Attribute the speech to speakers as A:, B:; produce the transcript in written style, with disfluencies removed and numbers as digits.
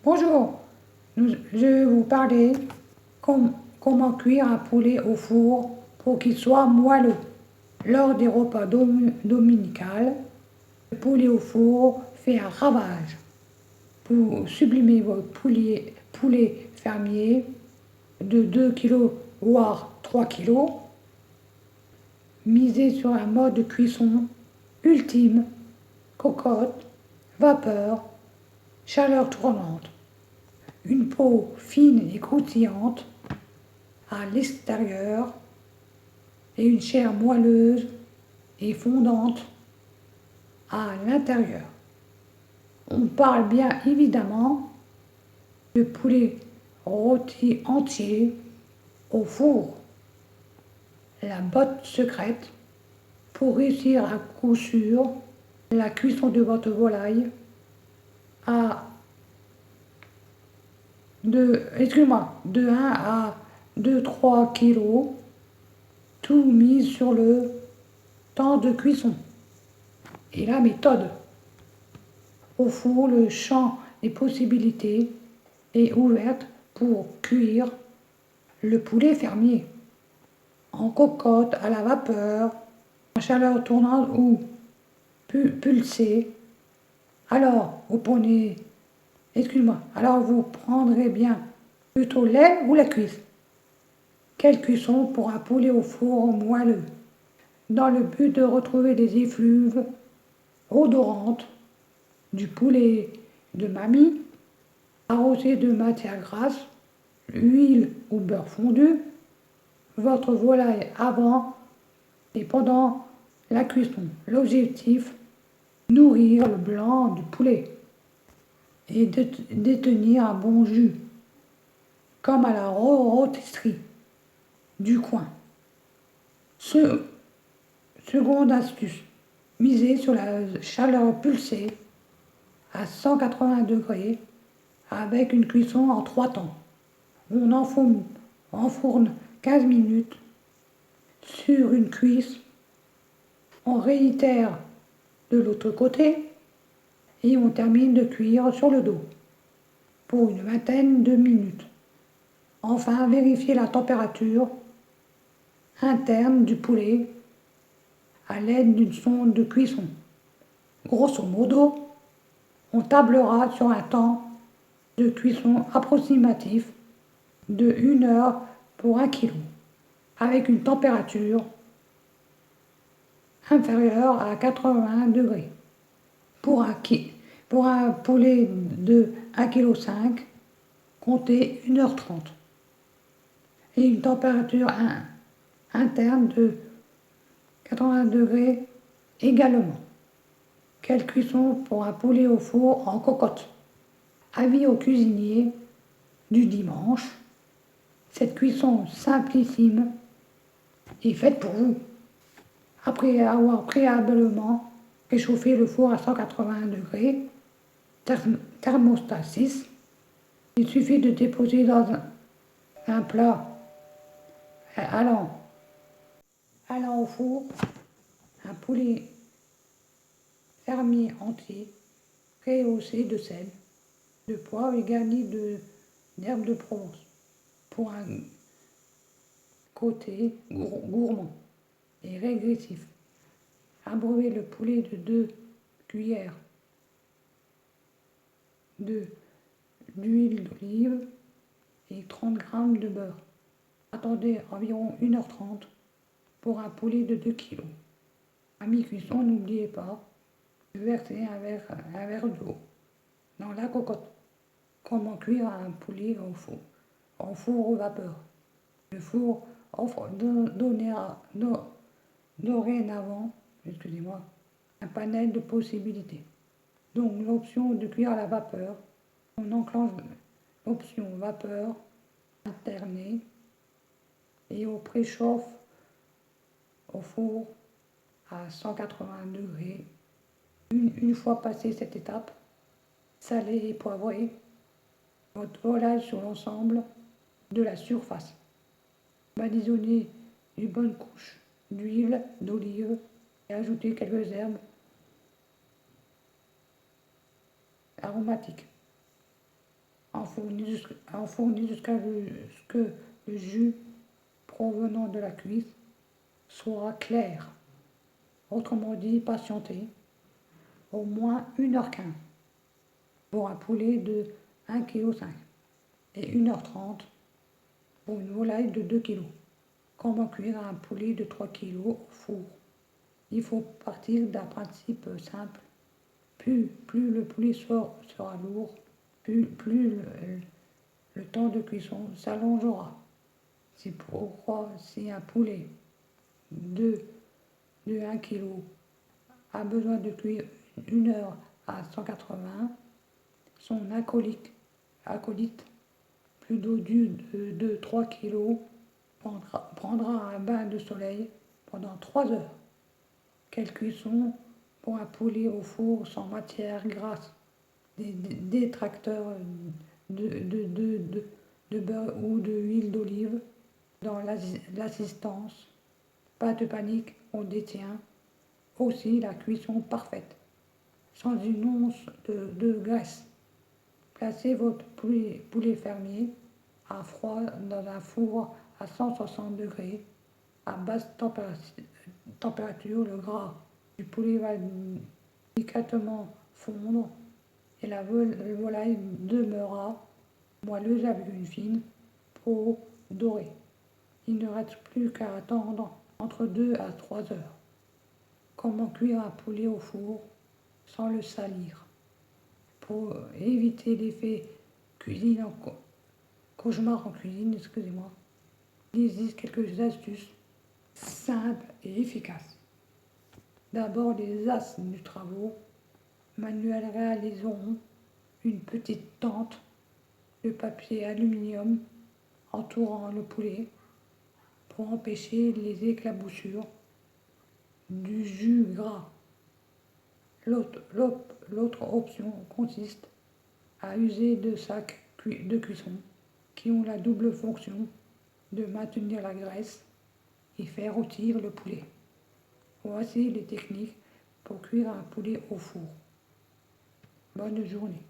A: Bonjour, je vais vous parler comment cuire un poulet au four pour qu'il soit moelleux. Lors des repas dominicaux, le poulet au four fait un ravage. Pour sublimer votre poulet fermier de 2 kg voire 3 kg, misez sur un mode de cuisson ultime, cocotte, vapeur, chaleur tournante. Une peau fine et croustillante à l'extérieur et une chair moelleuse et fondante à l'intérieur. On parle bien évidemment de poulet rôti entier au four. La botte secrète pour réussir à coup sûr la cuisson de votre volaille à de 1 à 2-3 kg, tout mis sur le temps de cuisson. Et la méthode. Au four, le champ des possibilités est ouvert pour cuire le poulet fermier en cocotte, à la vapeur, en chaleur tournante ou pulsée. Alors, vous prendrez bien plutôt l'aile ou la cuisse. Quelle cuisson pour un poulet au four moelleux, dans le but de retrouver des effluves odorantes du poulet de mamie, arrosé de matière grasse, huile ou beurre fondu, votre volaille avant et pendant la cuisson. L'objectif, nourrir le blanc du poulet et détenir un bon jus, comme à la rôtisserie du coin. Seconde astuce, misez sur la chaleur pulsée à 180 degrés avec une cuisson en 3 temps. On enfourne 15 minutes sur une cuisse. On réitère de l'autre côté et on termine de cuire sur le dos pour une vingtaine de minutes. Enfin, vérifiez la température interne du poulet à l'aide d'une sonde de cuisson. Grosso modo, on tablera sur un temps de cuisson approximatif de 1 heure pour 1 kg, avec une température inférieure à 80 degrés. Pour un poulet de 1,5 kg, comptez 1h30 et une température interne de 80 degrés également. Quelle cuisson pour un poulet au four en cocotte. Avis aux cuisiniers du dimanche, cette cuisson simplissime est faite pour vous. Après avoir préalablement réchauffé le four à 180 degrés, thermostat 6, il suffit de déposer dans un plat allant au four un poulet fermier entier, rehaussé de sel, de poivre et garni d'herbes de Provence, pour un côté gourmand et régressif. Abreuvez le poulet de 2 cuillères d'huile d'olive et 30 g de beurre. Attendez environ 1h30 pour un poulet de 2 kg. À mi-cuisson, n'oubliez pas de verser un verre d'eau dans la cocotte. Comment cuire un poulet au four ou vapeur. Le four offre dorénavant un panel de possibilités. Donc l'option de cuire à la vapeur, on enclenche l'option vapeur alternée et on préchauffe au four à 180 degrés. Une fois passé cette étape, salez et poivrez votre volaille sur l'ensemble de la surface. Badigeonnez une bonne couche d'huile d'olive et ajoutez quelques herbes aromatiques. enfourner jusqu'à ce que le jus provenant de la cuisse soit clair. Autrement dit, patienter au moins 1h15 pour un poulet de 1,5 kg et 1h30 pour une volaille de 2 kg. Comment cuire un poulet de 3 kg au four? Il faut partir d'un principe simple. Plus le poulet sera lourd, plus le temps de cuisson s'allongera. C'est pourquoi si un poulet de 1 kg a besoin de cuire 1 heure à 180, son acolyte plus d'eau de 3 kg prendra un bain de soleil pendant 3 heures. Quelle cuisson pour un poulet au four sans matière grasse, des détracteurs de beurre ou d'huile d'olive dans l'assistance. Pas de panique, on détient aussi la cuisson parfaite, sans une once de graisse. Placez votre poulet fermier à froid dans un four à 160 degrés. À basse température, le gras du poulet va délicatement fondre et la volaille demeurera moelleuse avec une fine peau dorée. Il ne reste plus qu'à attendre entre 2 à 3 heures. Comment cuire un poulet au four sans le salir? Pour éviter l'effet cauchemar en cuisine, excusez-moi, il existe quelques astuces simples et efficaces. D'abord, les as du travaux manuels réaliseront une petite tente de papier aluminium entourant le poulet pour empêcher les éclaboussures du jus gras. L'autre option consiste à user de sacs de cuisson qui ont la double fonction de maintenir la graisse et faire rôtir le poulet. Voici les techniques pour cuire un poulet au four. Bonne journée.